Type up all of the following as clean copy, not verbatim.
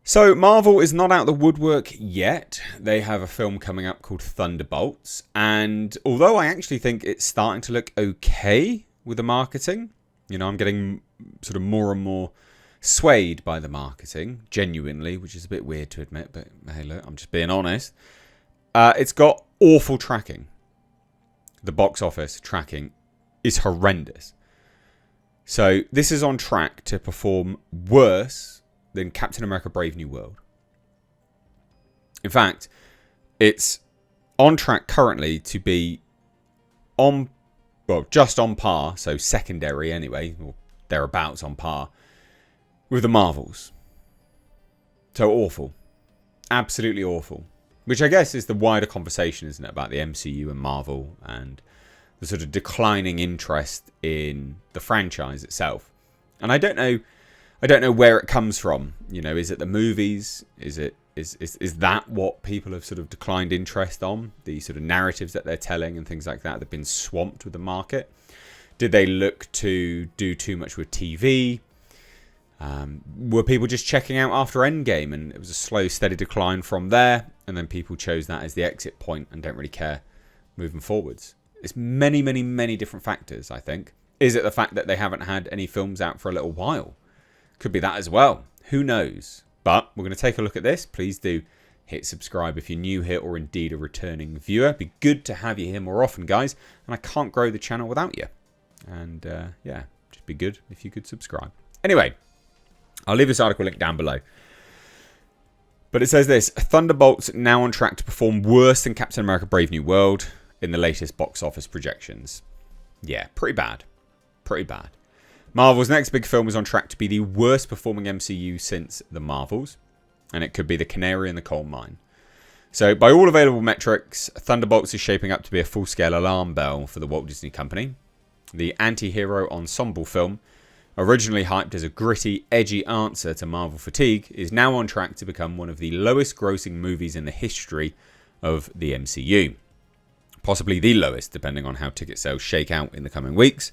So Marvel is not out the woodwork yet. They have a film coming up called Thunderbolts. And although I actually think it's starting to look okay with the marketing, I'm getting sort of more and more swayed by the marketing, genuinely, which is a bit weird to admit, but hey, look, I'm just being honest. It's got awful tracking. The box office tracking is horrendous. So this is on track to perform worse than Captain America Brave New World. In fact, it's on track currently to be just on par, so secondary anyway, or thereabouts on par, with the Marvels. So awful. Absolutely awful. Which I guess is the wider conversation, isn't it, about the MCU and Marvel and the sort of declining interest in the franchise itself. And I don't know where it comes from. Is it the movies? Is that what people have sort of declined interest on? The sort of narratives that they're telling and things like that. They've been swamped with the market. Did they look to do too much with TV? Were people just checking out after Endgame and it was a slow, steady decline from there? And then people chose that as the exit point and don't really care moving forwards. It's many, many, many different factors, I think. Is it the fact that they haven't had any films out for a little while? Could be that as well. Who knows? But we're going to take a look at this. Please do hit subscribe if you're new here or indeed a returning viewer. It'd be good to have you here more often, guys. And I can't grow the channel without you. And just be good if you could subscribe. Anyway, I'll leave this article link down below. But it says this: Thunderbolts now on track to perform worse than Captain America Brave New World in the latest box office projections. Yeah, pretty bad. Pretty bad. Marvel's next big film is on track to be the worst performing MCU since the Marvels. And it could be the canary in the coal mine. So by all available metrics, Thunderbolts is shaping up to be a full-scale alarm bell for the Walt Disney Company. The anti-hero ensemble film, originally hyped as a gritty, edgy answer to Marvel fatigue, is now on track to become one of the lowest grossing movies in the history of the MCU. Possibly the lowest, depending on how ticket sales shake out in the coming weeks.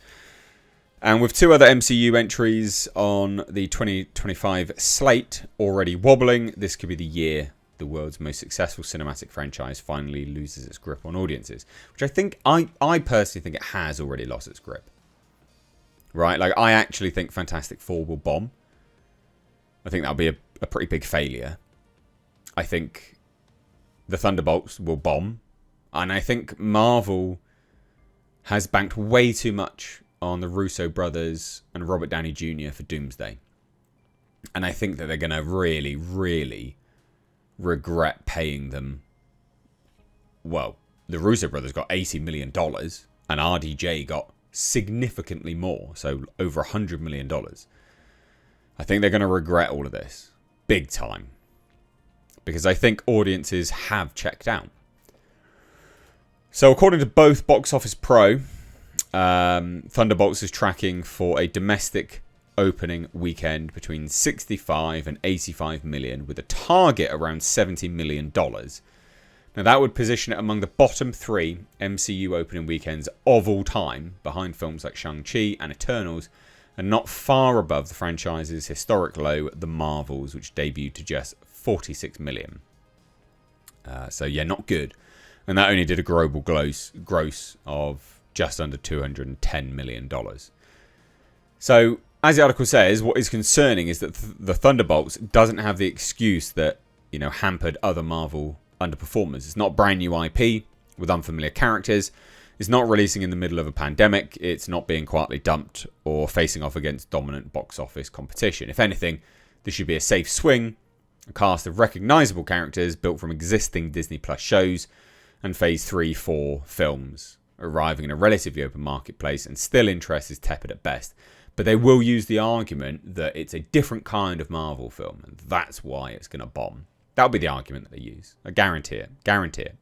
And with two other MCU entries on the 2025 slate already wobbling, this could be the year the world's most successful cinematic franchise finally loses its grip on audiences. Which I personally think it has already lost its grip. Right? Like, I actually think Fantastic Four will bomb. I think that'll be a pretty big failure. I think the Thunderbolts will bomb. And I think Marvel has banked way too much on the Russo brothers and Robert Downey Jr. for Doomsday. And I think that they're going to really, really regret paying them. Well, the Russo brothers got $80 million and RDJ got significantly more, so over $100 million. I think they're going to regret all of this big time, because I think audiences have checked out. So according to both Box Office Pro, Thunderbolts is tracking for a domestic opening weekend between 65 and 85 million, with a target around $70 million. Now, that would position it among the bottom 3 MCU opening weekends of all time, behind films like Shang-Chi and Eternals, and not far above the franchise's historic low, The Marvels, which debuted to just 46 million. So, yeah, not good. And that only did a global gross of just under $210 million. So, as the article says, what is concerning is that the Thunderbolts doesn't have the excuse that, hampered other Marvel underperformers. It's not brand new IP with unfamiliar characters. It's not releasing in the middle of a pandemic. It's not being quietly dumped or facing off against dominant box office competition. If anything, this should be a safe swing, a cast of recognisable characters built from existing Disney Plus shows, and Phase 3-4 films arriving in a relatively open marketplace, and still interest is tepid at best. But they will use the argument that it's a different kind of Marvel film, and that's why it's going to bomb. That'll be the argument that they use. I guarantee it. Guarantee it.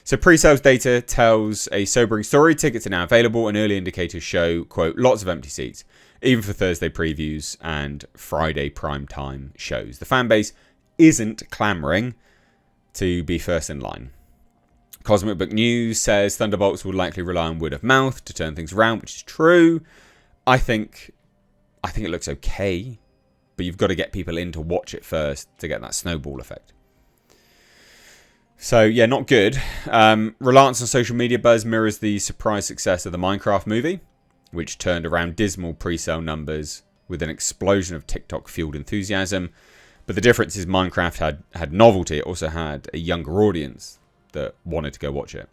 So pre-sales data tells a sobering story. Tickets are now available, and early indicators show, quote, lots of empty seats, even for Thursday previews and Friday primetime shows. The fan base isn't clamouring to be first in line. Cosmic Book News says Thunderbolts will likely rely on word of mouth to turn things around, which is true. I think it looks okay, but you've got to get people in to watch it first to get that snowball effect. So, yeah, not good. Reliance on social media buzz mirrors the surprise success of the Minecraft movie, which turned around dismal pre-sale numbers with an explosion of TikTok-fueled enthusiasm. But the difference is Minecraft had novelty. It also had a younger audience that wanted to go watch it.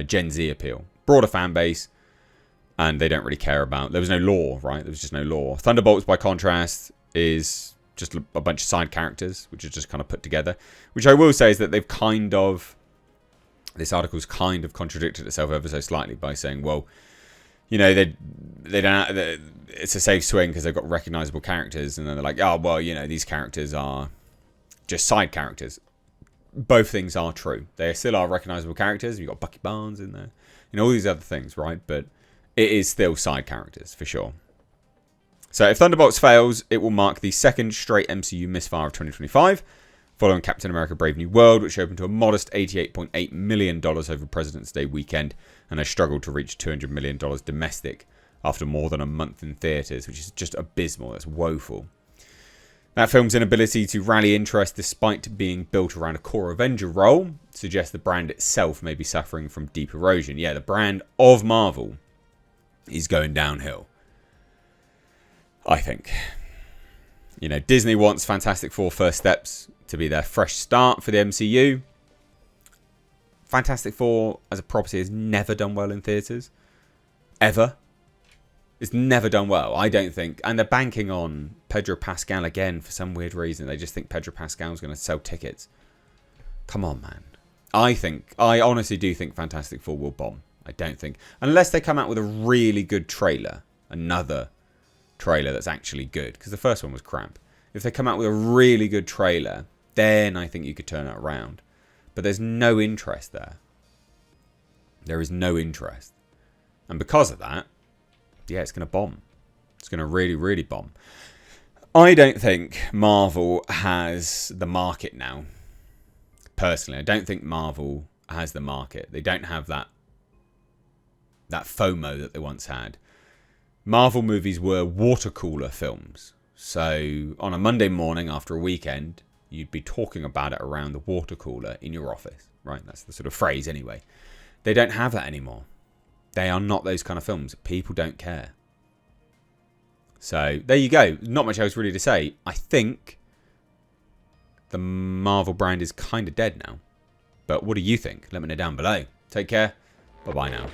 Gen Z appeal. Broader fan base. And they don't really care about... There was no lore, right? There was just no lore. Thunderbolts, by contrast, is just a bunch of side characters, which is just kind of put together. Which I will say is that they've kind of... This article's kind of contradicted itself ever so slightly by saying, well, you know, they don't... It's a safe swing because they've got recognisable characters. And then they're like, oh, well, you know, these characters are just side characters. Both things are true. They still are recognisable characters. You've got Bucky Barnes in there. You know, all these other things, right? But... it is still side characters, for sure. So if Thunderbolts fails, it will mark the second straight MCU misfire of 2025, following Captain America Brave New World, which opened to a modest $88.8 million over President's Day weekend, and has struggled to reach $200 million domestic after more than a month in theatres, which is just abysmal. That's woeful. That film's inability to rally interest despite being built around a core Avenger role suggests the brand itself may be suffering from deep erosion. Yeah, the brand of Marvel is going downhill, I think. You know, Disney wants Fantastic Four First Steps to be their fresh start for the MCU. Fantastic Four as a property has never done well in theatres. Ever. It's never done well, I don't think. And they're banking on Pedro Pascal again for some weird reason. They just think Pedro Pascal's going to sell tickets. Come on, man. I honestly do think Fantastic Four will bomb. I don't think. Unless they come out with a really good trailer. Another trailer that's actually good. Because the first one was crap. If they come out with a really good trailer, then I think you could turn it around. But there's no interest there. There is no interest. And because of that, yeah, it's going to bomb. It's going to really, really bomb. I don't think Marvel has the market now. Personally, I don't think Marvel has the market. They don't have that FOMO that they once had. Marvel movies were water cooler films. So on a Monday morning after a weekend, you'd be talking about it around the water cooler in your office, right? That's the sort of phrase anyway. They don't have that anymore. They are not those kind of films. People don't care. So there you go. Not much else really to say. I think the Marvel brand is kind of dead now. But what do you think? Let me know down below. Take care. Bye-bye now.